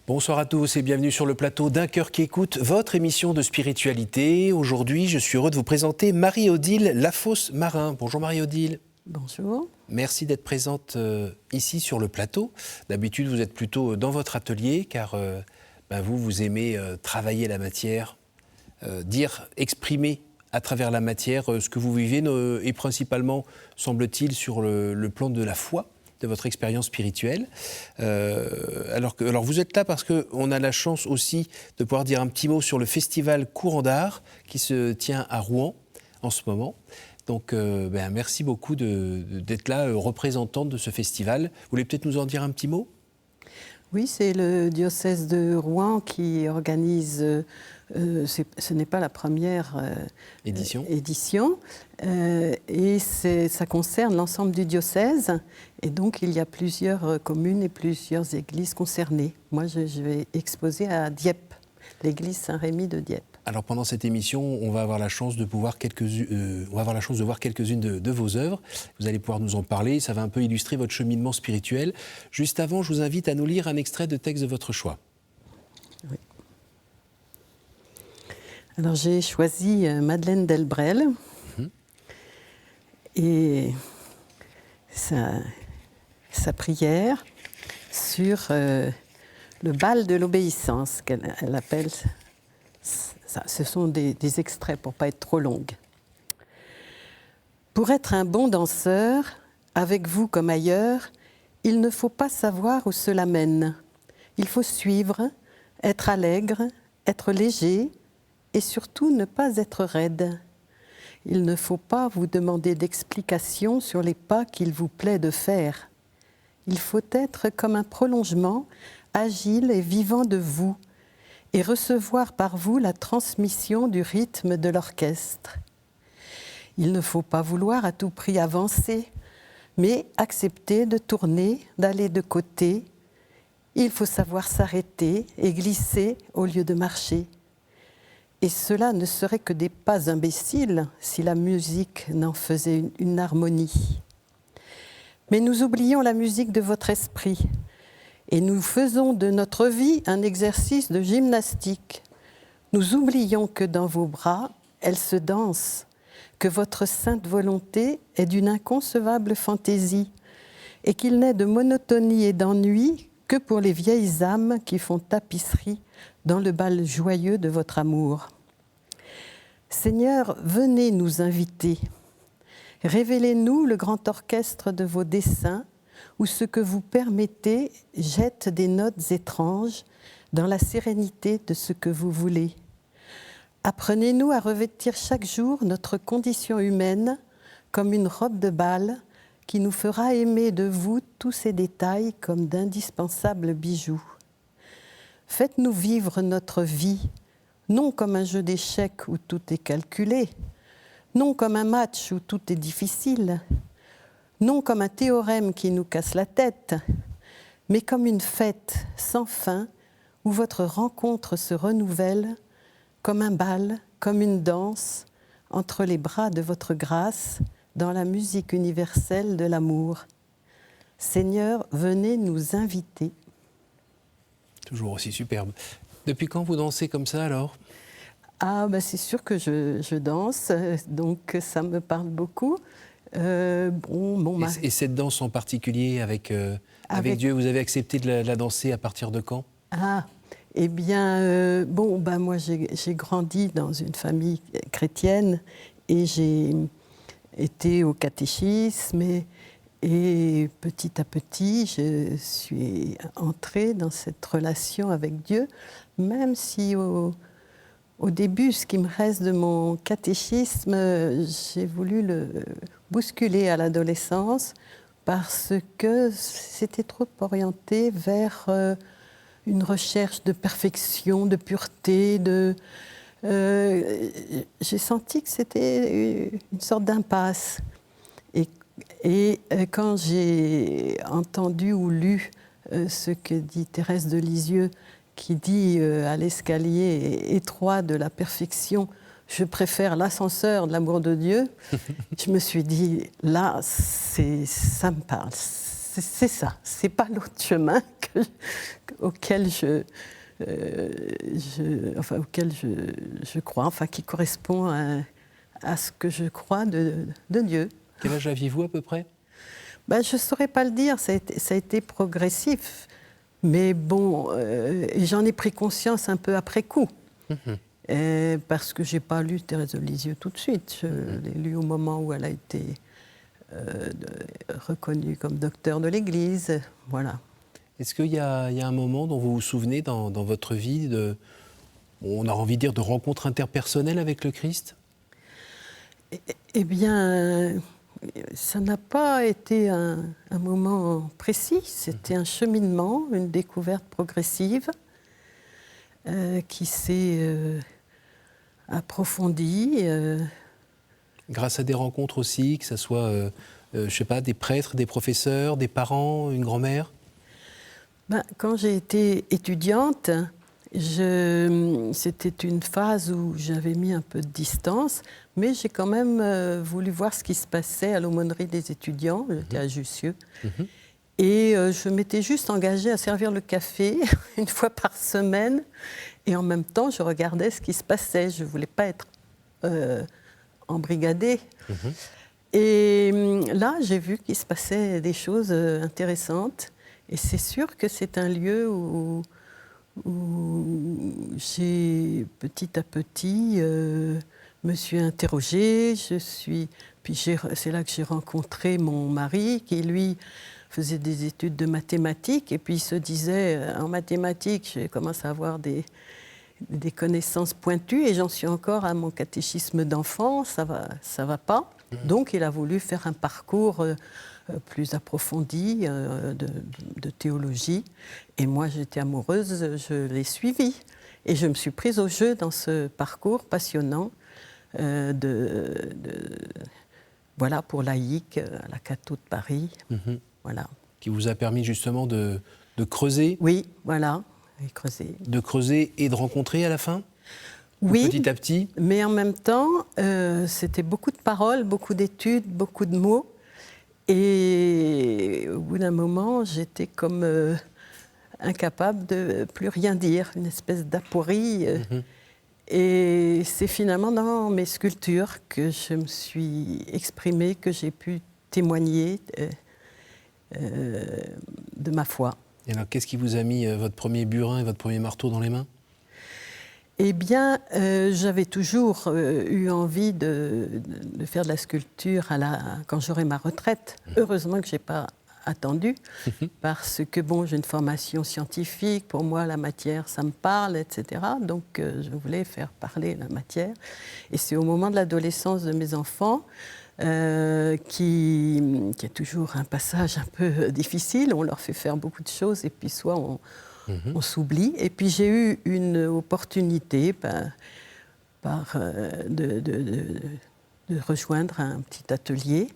Bonsoir à tous et bienvenue sur le plateau d'Un cœur qui écoute, votre émission de spiritualité. Aujourd'hui, je suis heureux de vous présenter Marie-Odile Lafosse-Marin. Bonjour Marie-Odile. Bonjour. Merci d'être présente ici sur le plateau. D'habitude, vous êtes plutôt dans votre atelier car vous aimez travailler la matière, exprimer à travers la matière ce que vous vivez et principalement, semble-t-il, sur le plan de la foi, de votre expérience spirituelle. Alors vous êtes là parce qu'on a la chance aussi de pouvoir dire un petit mot sur le festival Courant d'Art qui se tient à Rouen en ce moment. Donc merci beaucoup d'être là, représentante de ce festival. Vous voulez peut-être nous en dire un petit mot ? Oui, c'est le diocèse de Rouen qui organise, ce n'est pas la première édition, et ça concerne l'ensemble du diocèse. Et donc, il y a plusieurs communes et plusieurs églises concernées. Moi, je vais exposer à Dieppe, l'église Saint-Rémy de Dieppe. Alors, pendant cette émission, on va avoir la chance de voir quelques-unes de vos œuvres. Vous allez pouvoir nous en parler. Ça va un peu illustrer votre cheminement spirituel. Juste avant, je vous invite à nous lire un extrait de texte de votre choix. Oui. Alors, j'ai choisi Madeleine Delbrel. Et sa prière sur le bal de l'obéissance, qu'elle appelle. Ce sont des extraits pour ne pas être trop longues. Pour être un bon danseur, avec vous comme ailleurs, il ne faut pas savoir où cela mène. Il faut suivre, être allègre, être léger et surtout ne pas être raide. Il ne faut pas vous demander d'explications sur les pas qu'il vous plaît de faire. Il faut être comme un prolongement, agile et vivant de vous, et recevoir par vous la transmission du rythme de l'orchestre. Il ne faut pas vouloir à tout prix avancer, mais accepter de tourner, d'aller de côté. Il faut savoir s'arrêter et glisser au lieu de marcher. Et cela ne serait que des pas imbéciles si la musique n'en faisait une harmonie. Mais nous oublions la musique de votre esprit. Et nous faisons de notre vie un exercice de gymnastique. Nous oublions que dans vos bras, elle se danse, que votre sainte volonté est d'une inconcevable fantaisie, et qu'il n'est de monotonie et d'ennui que pour les vieilles âmes qui font tapisserie dans le bal joyeux de votre amour. Seigneur, venez nous inviter. Révélez-nous le grand orchestre de vos desseins, où ce que vous permettez jette des notes étranges dans la sérénité de ce que vous voulez. Apprenez-nous à revêtir chaque jour notre condition humaine comme une robe de bal qui nous fera aimer de vous tous ces détails comme d'indispensables bijoux. Faites-nous vivre notre vie, non comme un jeu d'échecs où tout est calculé, non comme un match où tout est difficile, non comme un théorème qui nous casse la tête, mais comme une fête sans fin où votre rencontre se renouvelle, comme un bal, comme une danse, entre les bras de votre grâce, dans la musique universelle de l'amour. Seigneur, venez nous inviter. Toujours aussi superbe. Depuis quand vous dansez comme ça alors ? C'est sûr que je danse, donc ça me parle beaucoup. Et cette danse en particulier avec Dieu, vous avez accepté de la danser à partir de quand ? Moi j'ai grandi dans une famille chrétienne et j'ai été au catéchisme et petit à petit je suis entrée dans cette relation avec Dieu, même si au début, ce qui me reste de mon catéchisme, j'ai voulu le bousculer à l'adolescence parce que c'était trop orienté vers une recherche de perfection, de pureté. J'ai senti que c'était une sorte d'impasse. Et quand j'ai entendu ou lu ce que dit Thérèse de Lisieux, qui dit à l'escalier étroit de la perfection, je préfère l'ascenseur de l'amour de Dieu, je me suis dit, là, ça me parle, c'est ça, c'est pas l'autre chemin auquel auquel je crois, enfin qui correspond à ce que je crois de Dieu. Quel âge aviez-vous à peu près ? Ben, je ne saurais pas le dire, ça a été progressif. Mais bon, et j'en ai pris conscience un peu après coup. Parce que je n'ai pas lu Thérèse de Lisieux tout de suite. Je l'ai lu au moment où elle a été reconnue comme docteur de l'Église. Voilà. Est-ce qu'il y a un moment dont vous vous souvenez dans votre vie on a envie de dire, de rencontre interpersonnelle avec le Christ ? Eh bien, ça n'a pas été un moment précis. C'était un cheminement, une découverte progressive qui s'est approfondie. Grâce à des rencontres aussi, que ce soit, je ne sais pas, des prêtres, des professeurs, des parents, une grand-mère ? Ben, quand j'ai été étudiante, c'était une phase où j'avais mis un peu de distance, mais j'ai quand même voulu voir ce qui se passait à l'aumônerie des étudiants. J'étais à Jussieu. Et je m'étais juste engagée à servir le café une fois par semaine. Et en même temps, je regardais ce qui se passait. Je ne voulais pas être embrigadée. Et là, j'ai vu qu'il se passait des choses intéressantes. Et c'est sûr que c'est un lieu où j'ai petit à petit me suis interrogée. Puis c'est là que j'ai rencontré mon mari qui, lui, faisait des études de mathématiques. Et puis il se disait, en mathématiques, je commence à avoir des connaissances pointues et j'en suis encore à mon catéchisme d'enfant, ça va pas. Donc il a voulu faire un parcours plus approfondi de théologie. Et moi, j'étais amoureuse, je l'ai suivi. Et je me suis prise au jeu dans ce parcours passionnant voilà, pour laïque à la Catho de Paris. Voilà. Qui vous a permis justement de creuser ? Oui, voilà, et creuser. De creuser et de rencontrer à la fin ? Oui, petit à petit. Mais en même temps, c'était beaucoup de paroles, beaucoup d'études, beaucoup de mots. Et au bout d'un moment, j'étais comme incapable de plus rien dire, une espèce d'aporie. Et c'est finalement dans mes sculptures que je me suis exprimée, que j'ai pu témoigner de ma foi. Et alors, qu'est-ce qui vous a mis votre premier burin et votre premier marteau dans les mains ? Eh bien, j'avais toujours eu envie de faire de la sculpture quand j'aurai ma retraite. Heureusement que je n'ai pas attendu, parce que bon, j'ai une formation scientifique, pour moi la matière, ça me parle, etc. Donc je voulais faire parler la matière. Et c'est au moment de l'adolescence de mes enfants, qui est toujours un passage un peu difficile, on leur fait faire beaucoup de choses, et puis soit on s'oublie. Et puis j'ai eu une opportunité de rejoindre un petit atelier.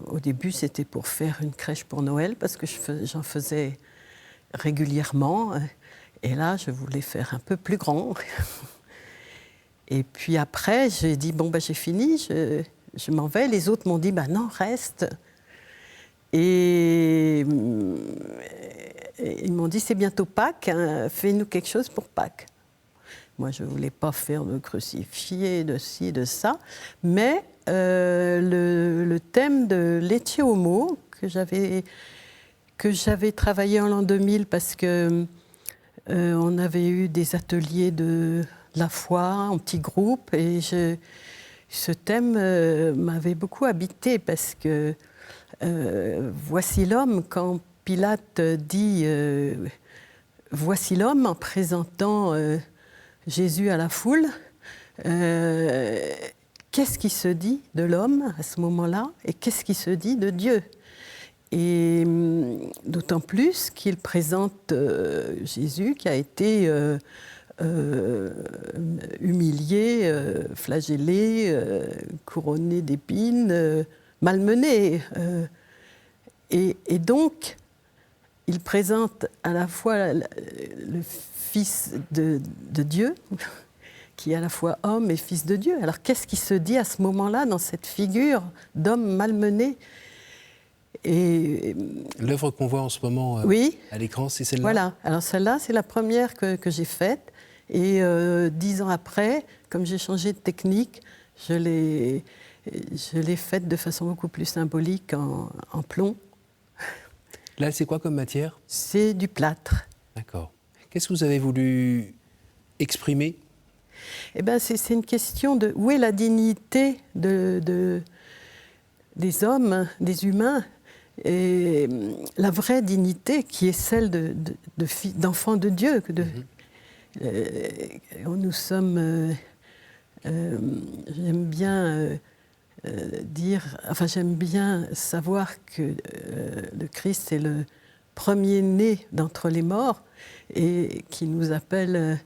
Au début, c'était pour faire une crèche pour Noël, parce que j'en faisais régulièrement. Et là, je voulais faire un peu plus grand. Et puis après, j'ai dit, bon, j'ai fini, je m'en vais. Les autres m'ont dit, non, reste. Et ils m'ont dit, c'est bientôt Pâques, hein, fais-nous quelque chose pour Pâques. Moi, je ne voulais pas faire de crucifié, de ci, de ça. Mais le thème de Lecce Homo, que j'avais travaillé en l'an 2000, parce que on avait eu des ateliers de la foi en petits groupes, et ce thème m'avait beaucoup habité, parce que voici l'homme, quand Pilate dit voici l'homme, en présentant Jésus à la foule, qu'est-ce qui se dit de l'homme à ce moment-là, et qu'est-ce qui se dit de Dieu ? Et d'autant plus qu'il présente Jésus qui a été humilié, flagellé, couronné d'épines, malmené. Et donc, il présente à la fois le Fils de Dieu, qui est à la fois homme et Fils de Dieu. Alors qu'est-ce qui se dit à ce moment-là dans cette figure d'homme malmené ? Et L'œuvre qu'on voit en ce moment oui, à l'écran, c'est celle-là? voilà. Alors celle-là, c'est la première que j'ai faite. Et 10 ans après, comme j'ai changé de technique, je l'ai faite de façon beaucoup plus symbolique en plomb. Là, c'est quoi comme matière? C'est du plâtre. D'accord. Qu'est-ce que vous avez voulu exprimer? Eh ben, c'est une question de où est la dignité des hommes, des humains, et la vraie dignité qui est celle d'enfants de Dieu. Nous sommes, j'aime bien j'aime bien savoir que le Christ est le premier-né d'entre les morts et qui nous appelle,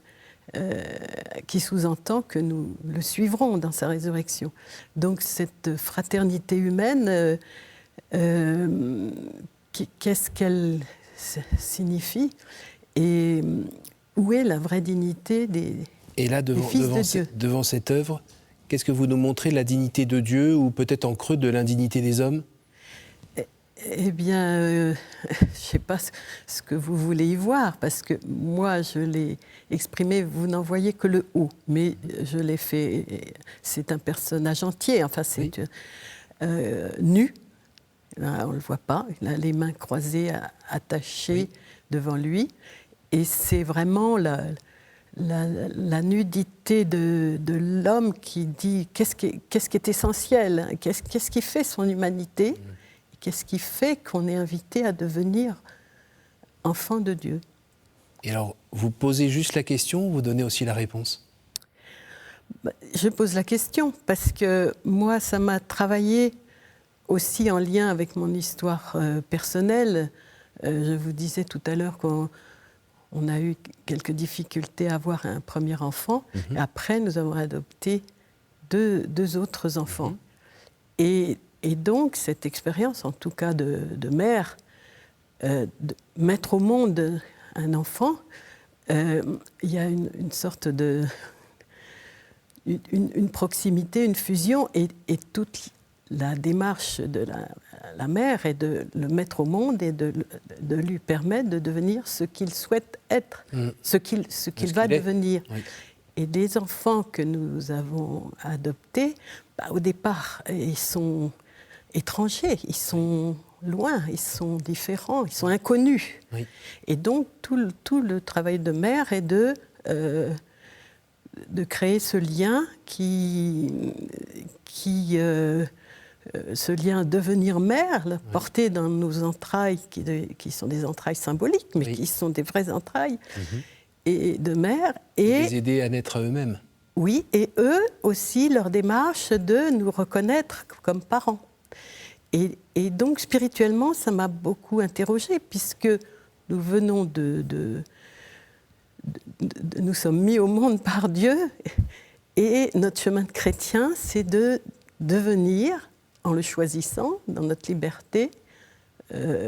qui sous-entend que nous le suivrons dans sa résurrection. Donc cette fraternité humaine, qu'est-ce qu'elle signifie et où est la vraie dignité des fils de Dieu? Devant cette œuvre, qu'est-ce que vous nous montrez, la dignité de Dieu ou peut-être en creux de l'indignité des hommes? Eh bien, je ne sais pas ce que vous voulez y voir, parce que moi, je l'ai exprimé, vous n'en voyez que le haut, mais je l'ai fait, c'est un personnage entier, enfin, c'est nu, là, on ne le voit pas, il a les mains croisées, attachées devant lui, et c'est vraiment la nudité de l'homme qui dit qu'est-ce qui est essentiel, qu'est-ce qui fait son humanité, qu'est-ce qui fait qu'on est invité à devenir enfant de Dieu. Et alors, vous posez juste la question ou vous donnez aussi la réponse? Je pose la question parce que moi, ça m'a travaillé aussi en lien avec mon histoire personnelle. Je vous disais tout à l'heure qu'on a eu quelques difficultés à avoir un premier enfant. Et après, nous avons adopté deux autres enfants. Et donc, cette expérience, en tout cas de mère, de mettre au monde un enfant, il y a une sorte de... une proximité, une fusion, et toute la démarche de la mère est de le mettre au monde et de lui permettre de devenir ce qu'il souhaite être, ce qu'il va devenir. Oui. Et les enfants que nous avons adoptés, au départ, ils sont étrangers, ils sont loin, ils sont différents, ils sont inconnus. Oui. Et donc, tout le travail de mère est de créer ce lien ce lien devenir mère, porté dans nos entrailles, qui sont des entrailles symboliques, mais qui sont des vraies entrailles, et de mère. Et les aider à naître eux-mêmes. Oui, et eux aussi, leur démarche de nous reconnaître comme parents. Et donc, spirituellement, ça m'a beaucoup interrogée, puisque nous venons nous sommes mis au monde par Dieu, et notre chemin de chrétien, c'est de devenir, en le choisissant, dans notre liberté,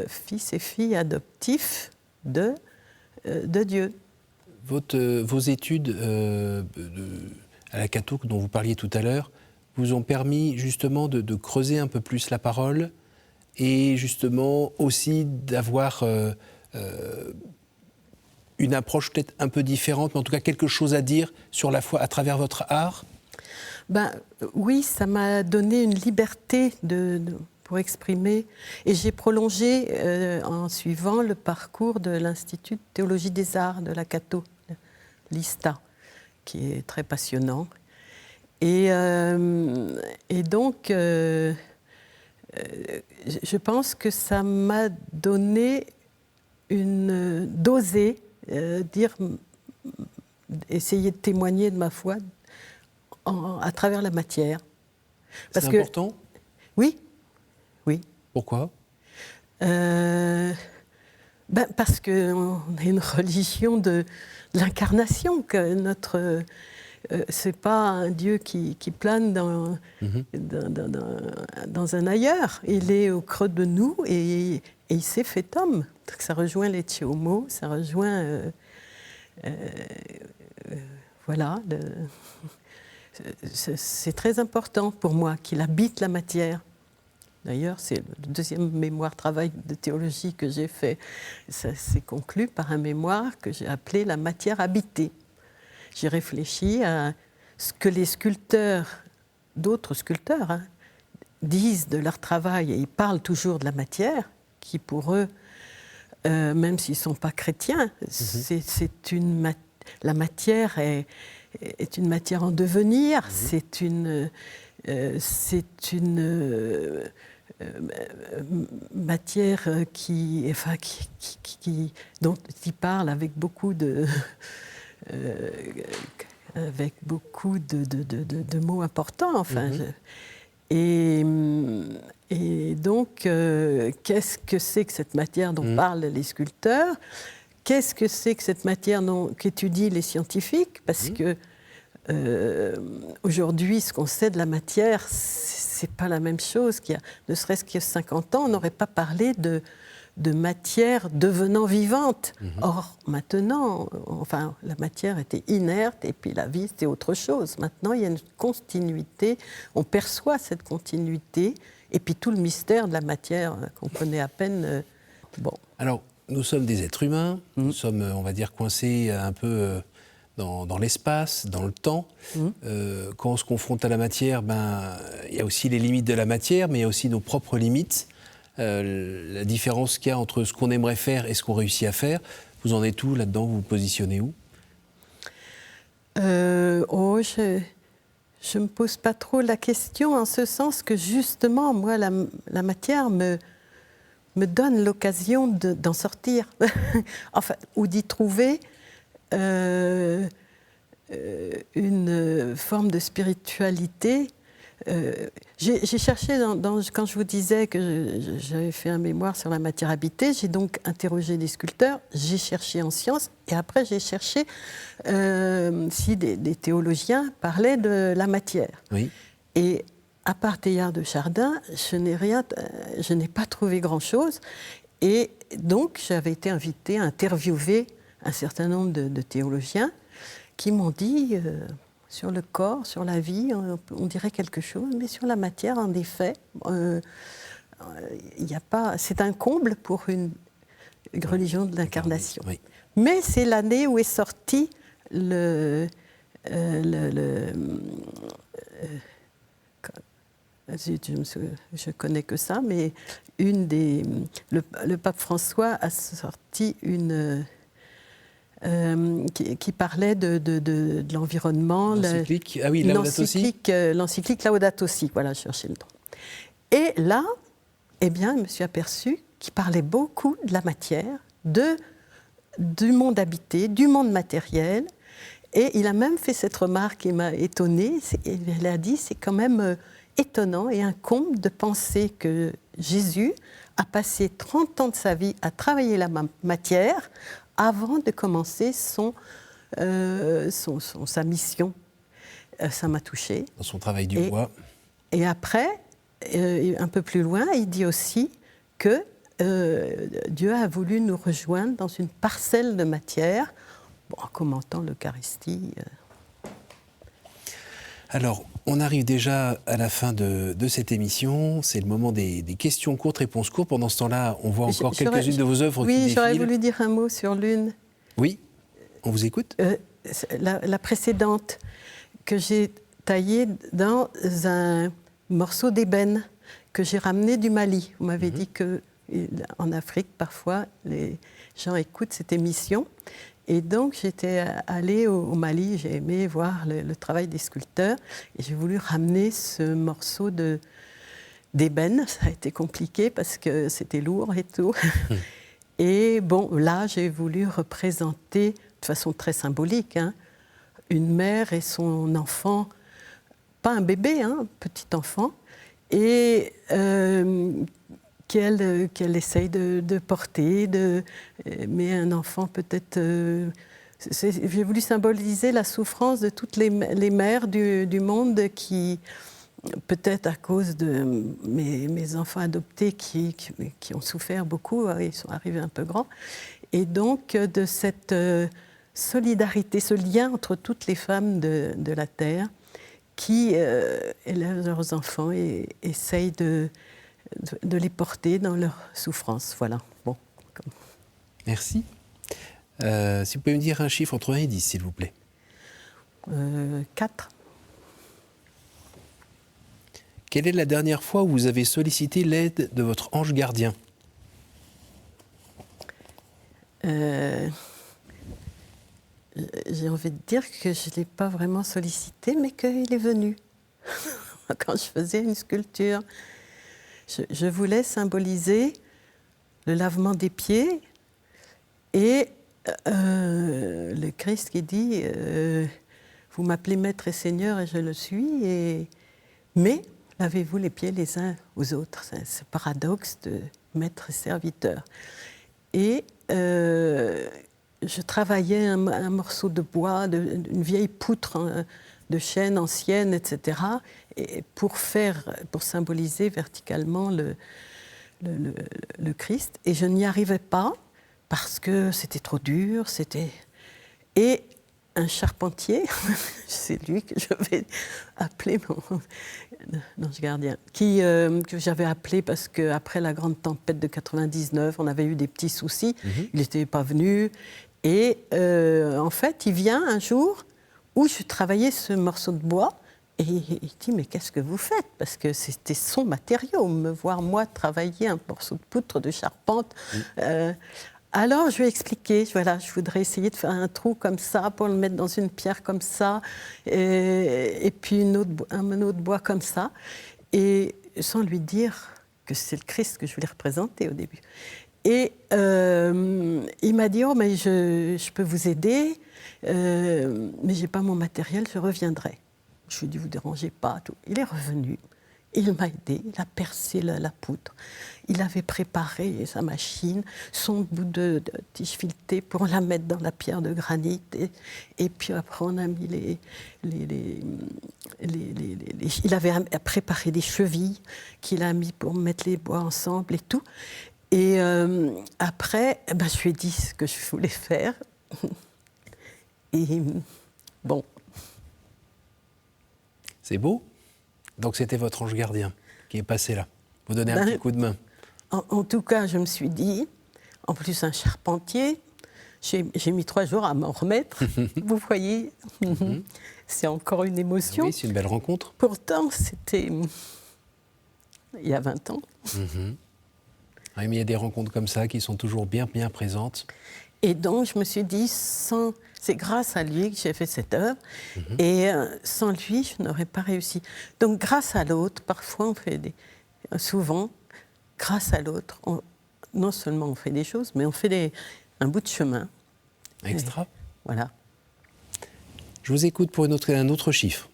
fils et filles adoptifs de Dieu. Vos études à la Catho, dont vous parliez tout à l'heure, vous ont permis justement de creuser un peu plus la parole et justement aussi d'avoir une approche peut-être un peu différente, mais en tout cas quelque chose à dire sur la foi à travers votre art? Oui, ça m'a donné une liberté pour exprimer. Et j'ai prolongé en suivant le parcours de l'Institut de théologie des arts de la Catho, l'ISTA, qui est très passionnant. Et donc, je pense que ça m'a donné d'oser essayer de témoigner de ma foi à travers la matière. C'est important ? Oui. Pourquoi ? Parce qu'on a une religion de l'incarnation, que c'est pas un Dieu qui plane dans un ailleurs. Il est au creux de nous et il s'est fait homme. Donc ça rejoint les Tchéomos, ça rejoint... voilà. C'est très important pour moi qu'il habite la matière. D'ailleurs, c'est le deuxième mémoire-travail de théologie que j'ai fait. Ça s'est conclu par un mémoire que j'ai appelé « La matière habitée ». J'ai réfléchi à ce que les sculpteurs, d'autres sculpteurs, disent de leur travail, et ils parlent toujours de la matière, qui pour eux, même s'ils ne sont pas chrétiens, la matière est une matière en devenir, c'est une matière dont il parle avec beaucoup de mots importants. Enfin, et donc, qu'est-ce que c'est que cette matière dont parlent les sculpteurs? Qu'est-ce que c'est que cette matière qu'étudient les scientifiques? Parce que aujourd'hui, ce qu'on sait de la matière, c'est pas la même chose qu'il y a. Ne serait-ce qu'il y a 50 ans, on n'aurait pas parlé de matière devenant vivante. Or, maintenant, enfin, la matière était inerte et puis la vie, c'était autre chose. Maintenant, il y a une continuité, on perçoit cette continuité et puis tout le mystère de la matière qu'on connaît à peine. Bon. Alors, nous sommes des êtres humains, nous sommes, on va dire, coincés un peu dans l'espace, dans le temps. Quand on se confronte à la matière, il y a aussi les limites de la matière, mais il y a aussi nos propres limites. La différence qu'il y a entre ce qu'on aimerait faire et ce qu'on réussit à faire. Vous en êtes où là-dedans? Vous vous positionnez où? Je ne me pose pas trop la question, en ce sens que justement, moi, la matière me donne l'occasion d'en sortir, enfin, ou d'y trouver une forme de spiritualité. J'ai cherché, quand je vous disais que j'avais fait un mémoire sur la matière habitée, j'ai donc interrogé des sculpteurs, j'ai cherché en sciences, et après j'ai cherché si des théologiens parlaient de la matière. Oui. Et à part Teilhard de Chardin, je n'ai pas trouvé grand-chose. Et donc j'avais été invitée à interviewer un certain nombre de théologiens qui m'ont dit... sur le corps, sur la vie, on dirait quelque chose, mais sur la matière, en effet, y a pas. C'est un comble pour une religion de l'incarnation. Oui. Mais c'est l'année où est sorti je connais que ça, mais le pape François a sorti une. Qui parlait de l'environnement. L'encyclique, ah oui, Laudato Si. L'encyclique Laudato Si, voilà, je cherchais le nom. Et là, eh bien, je me suis aperçue qu'il parlait beaucoup de la matière, du monde habité, du monde matériel. Et il a même fait cette remarque qui m'a étonnée. Il a dit, c'est quand même étonnant et un comble de penser que Jésus a passé 30 ans de sa vie à travailler la matière avant de commencer sa mission. Ça m'a touchée. Dans son travail du bois. Et après, un peu plus loin, il dit aussi que Dieu a voulu nous rejoindre dans une parcelle de matière, en commentant l'Eucharistie. Alors, on arrive déjà à la fin de cette émission. C'est le moment des questions courtes, réponses courtes. Pendant ce temps-là, on voit encore quelques-unes de vos œuvres qui défilent. Oui, j'aurais voulu dire un mot sur l'une. Oui, on vous écoute. La précédente, que j'ai taillée dans un morceau d'ébène que j'ai ramené du Mali. Vous m'avez dit qu'en Afrique, parfois, les gens écoutent cette émission. Et donc, j'étais allée au Mali, j'ai aimé voir le travail des sculpteurs, et j'ai voulu ramener ce morceau d'ébène. Ça a été compliqué parce que c'était lourd et tout. Et bon, là, j'ai voulu représenter, de façon très symbolique, une mère et son enfant, pas un bébé, un petit enfant, et qu'elle essaye de porter, mais un enfant peut-être... j'ai voulu symboliser la souffrance de toutes les mères du monde qui, peut-être à cause de mes enfants adoptés qui ont souffert beaucoup, ils sont arrivés un peu grands, et donc de cette solidarité, ce lien entre toutes les femmes de la Terre qui élèvent leurs enfants et essayent de les porter dans leur souffrance. Voilà. Bon. Merci. Si vous pouvez me dire un chiffre entre 1 et 10, s'il vous plaît. 4. Quelle est la dernière fois où vous avez sollicité l'aide de votre ange gardien ? J'ai envie de dire que je ne l'ai pas vraiment sollicité, mais qu'il est venu. Quand je faisais une sculpture, je voulais symboliser le lavement des pieds et le Christ qui dit vous m'appelez Maître et Seigneur et je le suis, mais lavez-vous les pieds les uns aux autres. C'est ce paradoxe de maître et serviteur. Et je travaillais un morceau de bois, une vieille poutre de chêne ancienne, etc., et pour symboliser verticalement le Christ. Et je n'y arrivais pas parce que c'était trop dur, Et un charpentier, c'est lui que je vais appeler mon ange gardien, que j'avais appelé parce qu'après la grande tempête de 99, on avait eu des petits soucis, il n'était pas venu. Et en fait, il vient un jour où je travaillais ce morceau de bois et il dit « Mais qu'est-ce que vous faites ?» Parce que c'était son matériau, me voir moi travailler un morceau de poutre de charpente. Alors, je lui ai expliqué, voilà, je voudrais essayer de faire un trou comme ça pour le mettre dans une pierre comme ça, et puis un autre bois comme ça, et sans lui dire que c'est le Christ que je voulais représenter au début. Et il m'a dit « Oh, mais je peux vous aider, mais je n'ai pas mon matériel, je reviendrai. » Je lui ai dit « Vous ne dérangez pas. » Tout. Il est revenu. Il m'a aidé, il a percé la poutre. Il avait préparé sa machine, son bout de tige filetée pour la mettre dans la pierre de granit. Et puis après, on a mis il avait préparé des chevilles qu'il a mis pour mettre les bois ensemble et tout. Et après, je lui ai dit ce que je voulais faire. Et bon. C'est beau. Donc c'était votre ange gardien qui est passé là. Vous donnez un petit coup de main. En tout cas, je me suis dit, en plus un charpentier, j'ai mis 3 jours à m'en remettre. Vous voyez, c'est encore une émotion. Oui, c'est une belle rencontre. Pourtant, c'était il y a 20 ans. Oui, mais il y a des rencontres comme ça qui sont toujours bien, bien présentes. Et donc, je me suis dit, c'est grâce à lui que j'ai fait cette œuvre. Et sans lui, je n'aurais pas réussi. Donc, grâce à l'autre, parfois, on fait souvent, grâce à l'autre, non seulement on fait des choses, mais on fait un bout de chemin. Extra. Et, voilà. Je vous écoute pour un autre chiffre.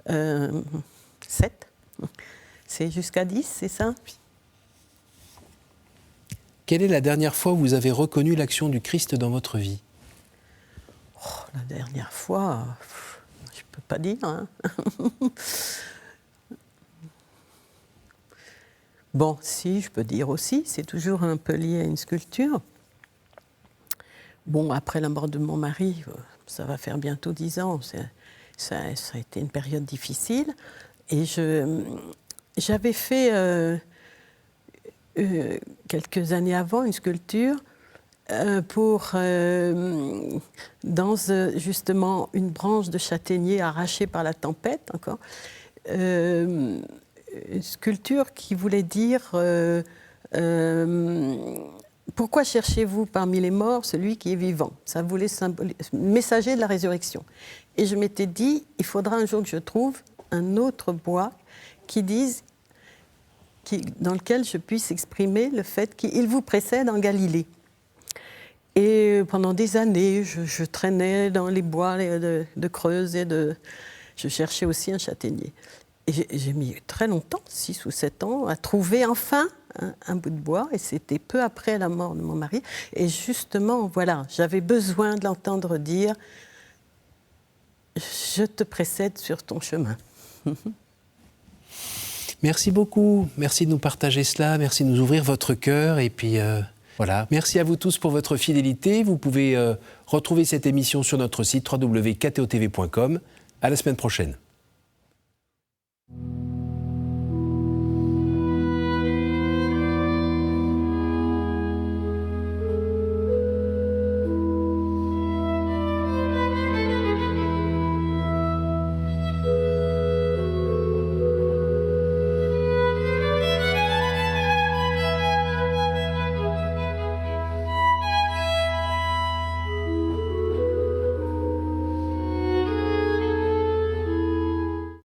7. C'est jusqu'à 10, c'est ça ? Quelle est la dernière fois où vous avez reconnu l'action du Christ dans votre vie ? La dernière fois, je ne peux pas dire. Hein. Bon, si, je peux dire aussi, c'est toujours un peu lié à une sculpture. Bon, après la mort de mon mari, ça va faire bientôt 10 ans, ça a été une période difficile. Et j'avais fait... quelques années avant, une sculpture dans justement une branche de châtaignier arrachée par la tempête, encore. Une sculpture qui voulait dire pourquoi cherchez-vous parmi les morts celui qui est vivant ? Ça voulait symboliser, messager de la résurrection. Et je m'étais dit, il faudra un jour que je trouve un autre bois qui dise dans lequel je puisse exprimer le fait qu'il vous précède en Galilée. Et pendant des années, je traînais dans les bois de Creuse et je cherchais aussi un châtaignier. Et j'ai mis très longtemps, 6 ou 7 ans, à trouver enfin un bout de bois. Et c'était peu après la mort de mon mari. Et justement, voilà, j'avais besoin de l'entendre dire « Je te précède sur ton chemin ». Merci beaucoup, merci de nous partager cela, merci de nous ouvrir votre cœur et puis voilà. Merci à vous tous pour votre fidélité. Vous pouvez retrouver cette émission sur notre site www.ktotv.com. À la semaine prochaine.